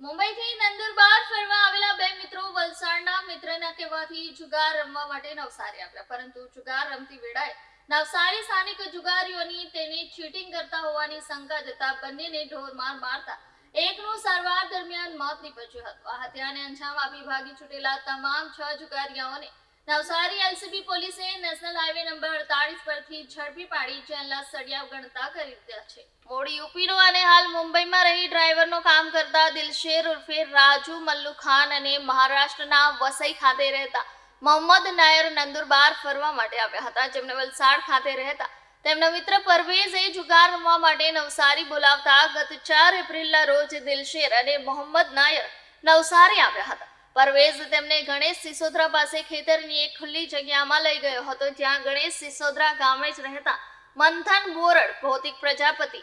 મુંબઈથી નંદુરબાર ફરવા આવેલા બે મિત્રો વલસાડના મિત્રના કહેવાથી જુગાર રમવા માટે નવસારી આવ્યા, પરંતુ જુગાર રમતી વેળાએ નવસારી સ્થાનિક જુગારીઓની તેને ચીટિંગ કરતા હોવાની શંકા જતા બંનેને ઢોરમાર મારતા એકનું સારવાર દરમિયાન મોત નીપજ્યું હતું। આ હત્યાને અંજામ આપી ભાગી છૂટેલા તમામ 6 જુગારીઓને નવસારી એલસીબી પોલીસે નેશનલ હાઈવે નંબર 48 પરથી ઝડપી પાડી જેલના સળિયા ગણતા કરી દીધા છે। મૂળ યુપીનો અને હાલ મુંબઈમાં રહી ડ્રાઈવરનો કામ કરતા દિલશેર ઉર્ફે રાજુ મલ્લુ ખાન અને મહારાષ્ટ્રના વસઈ ખાતે રહેતા મોહમ્મદ નાયર નંદુરબાર ફરવા માટે આવ્યા હતા, જેમને વલસાડ ખાતે રહેતા તેમના મિત્ર પરવેઝે જુગાર રમવા માટે નવસારી બોલાવતા ગત 4 એપ્રિલના રોજ દિલશેર અને મોહમ્મદ નાયર નવસારી આવ્યા હતા। પરવેઝ તેમને ગણેશ સિસોદરા પાસે ખેતરની એક ખુલ્લી જગ્યામાં લઈ ગયો હતો, જ્યાં ગણેશ સિસોદરા ગામે જ રહેતા મંથન બોરડ, ભૌતિક પ્રજાપતિ,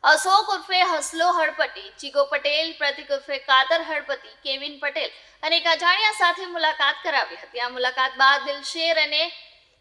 અશોક ઉર્ફે હસલો હળપતિ, ચીગો પટેલ, પ્રતિક ઉર્ફે કાદર હળપતિ, કેવિન પટેલ અને એક અજાણ્યા સાથે મુલાકાત કરાવી હતી। આ મુલાકાત બાદ દિલશેર અને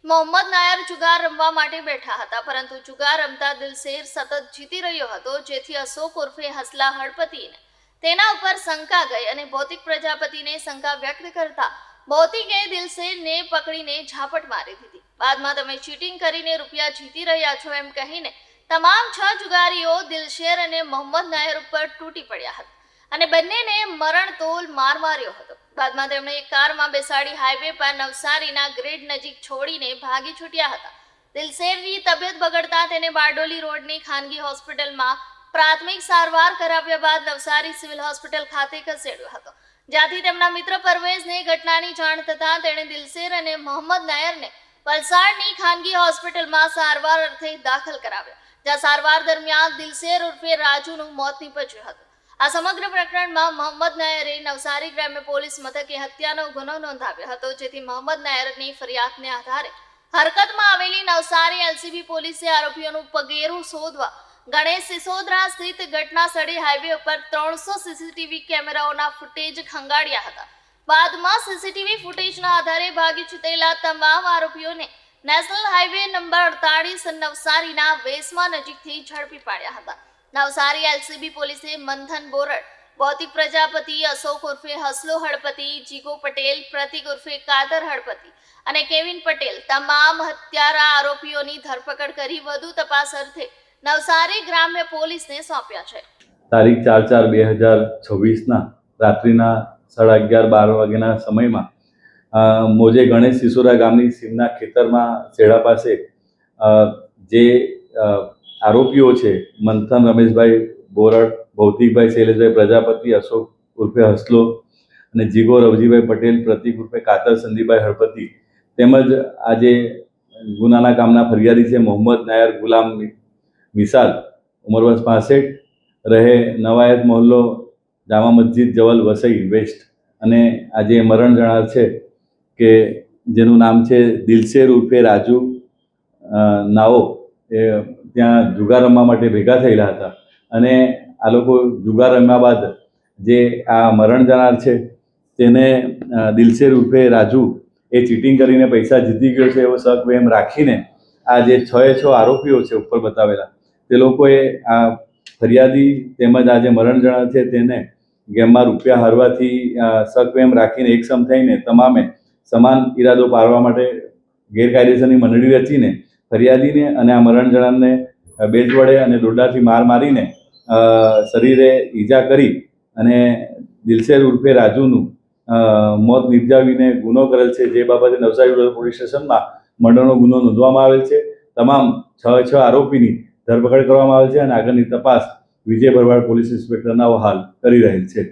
મોહમ્મદ નાયર જુગાર રમવા માટે બેઠા હતા, પરંતુ જુગાર રમતા દિલશેર સતત જીતી રહ્યો હતો, જેથી અશોક ઉર્ફે હસલા હળપતિને તેના ઉપર શંકા ગઈ અને ભૌતિક પ્રજાપતિને શંકા વ્યક્ત કરતા ભૌતિકે દિલશેરને પકડીને ઝાપટ મારી દીધી। બાદમાં તમે ચીટિંગ કરીને રૂપિયા જીતી રહ્યા છો એમ કહીને તમામ 6 જુગારીઓ દિલશેર અને મોહમ્મદ નાયર ઉપર તૂટી પડ્યા હતા અને બંનેને મરણતોલ માર માર્યો હતો। બાદમાં તેમણે એક કારમાં બેસાડી હાઈવે પર નવસારીના ગ્રેડ નજીક છોડીને ભાગી છૂટ્યા હતા। દિલશેરની તબિયત બગડતા તેને બારડોલી રોડની ખાનગી હોસ્પિટલમાં પ્રાથમિક સારવાર કરાવ્યા બાદ નવસારી સિવિલ હોસ્પિટલ ખાતે ખસેડ્યો હતો, જ્યાંથી તેમના મિત્ર પરવેઝને ઘટનાની જાણ થતાં તેણે દિલશેર અને મોહમ્મદ નાયરને વલસાડની ખાનગી હોસ્પિટલમાં સારવાર અર્થે દાખલ કરાવ્યા, જ્યાં સારવાર દરમિયાન દિલશેર ઉર્ફે રાજુનું મોત નીપજ્યું હતું। આ સમગ્ર પ્રકરણમાં મોહમ્મદ નાયરે નવસારી ગ્રામ્ય પોલીસ મથકે હત્યાનો ગુનો નોંધાવ્યો હતો, જેથી મોહમ્મદ નાયરની ફરિયાદને આધારે હરકતમાં આવેલી નવસારી એલસીબી પોલીસે આરોપીઓનું પગેરું શોધવા ગણેશ સિસોદરા સ્થિત ઘટના સ્થળે હાઈવે ઉપર 300 સીસીટીવી કેમેરાઓના ફૂટેજ ખંગાડ્યા હતા। બાદમાં સીસીટીવી ફૂટેજના આધારે ભાગી છૂટેલા તમામ આરોપીઓને નેશનલ હાઈવે નંબર 48 નવસારીના વેસમા નજીકથી ઝડપી પાડ્યા હતા। નવસારી એલસીબી પોલીસે મંથન બોરડ, ભૌતિક પ્રજાપતિ, અશોક ઉર્ફે હસલો હળપતિ, જીગો પટેલ, પ્રતિક ઉર્ફે કાદર હળપતિ અને કેવિન પટેલ તમામ હત્યારા આરોપીઓની ધરપકડ કરી વધુ તપાસ અર્થે નવસારી ગ્રામ્ય પોલીસને સોંપ્યા છે। તારીખ 4/4/2026ના રાત્રિના 11:30-12 વાગ્યાના સમયમાં મોજે ગણેશ સિસોદરા ગામની સીમના ખેતરમાં શેડા પાસે જે આરોપીઓ છે મંથન રમેશભાઈ બોરડ, ભૌતિકભાઈ શૈલેષભાઈ પ્રજાપતિ, અશોક ઉર્ફે હસલો અને જીગો રવજીભાઈ પટેલ, પ્રતિક ઉર્ફે કાતર સંદીપભાઈ હળપતિ તેમજ આજે ગુનાના કામના ફરિયાદી છે મોહમ્મદ નાયર ગુલામ મિસાલ, ઉંમર વર્ષ 65, રહે નવાયત મોહલ્લો જામા મસ્જિદ જવલ વસઈ વેસ્ટ અને આજે મરણ જણાર છે કે જેનું નામ છે દિલશેર ઉર્ફે રાજુ નાઓ, એ ત્યાં જુગાર રમવા માટે ભેગા થયેલા હતા અને આ લોકો જુગાર રમ્યા બાદ જે આ મરણ જનાર છે તેને દિલશેર ઉર્ફે રાજુ એ ચીટિંગ કરીને પૈસા જીતી ગયો છે એવો શક વહેમ રાખીને આ જે 6 આરોપીઓ છે ઉપર બતાવેલા તે લોકોએ આ ફરિયાદી તેમજ આ જે મરણ જનાર છે તેને ગેમમાં રૂપિયા હારવાથી શક વહેમ રાખીને એકસમ થઈને તમામે સમાન ઈરાદો પાડવા માટે ગેરકાયદેસરની મંડળી રચીને ફરિયાદીને અને આ મરણ જનારને બેટ વડે અને દોરડાથી માર મારીને શરીરે ઈજા કરી અને દિલશેર ઉર્ફે રાજુનું મોત નિપજાવીને ગુનો કરેલ છે, જે બાબતે નવસારી પોલીસ સ્ટેશનમાં મર્ડરનો ગુનો નોંધવામાં આવેલ છે। તમામ 6 આરોપીની ધરપકડ કરવામાં આવેલ છે અને આગળની તપાસ વિજય ભરવાડ પોલીસ ઇન્સ્પેક્ટરના હાલ કરી રહેલ છે।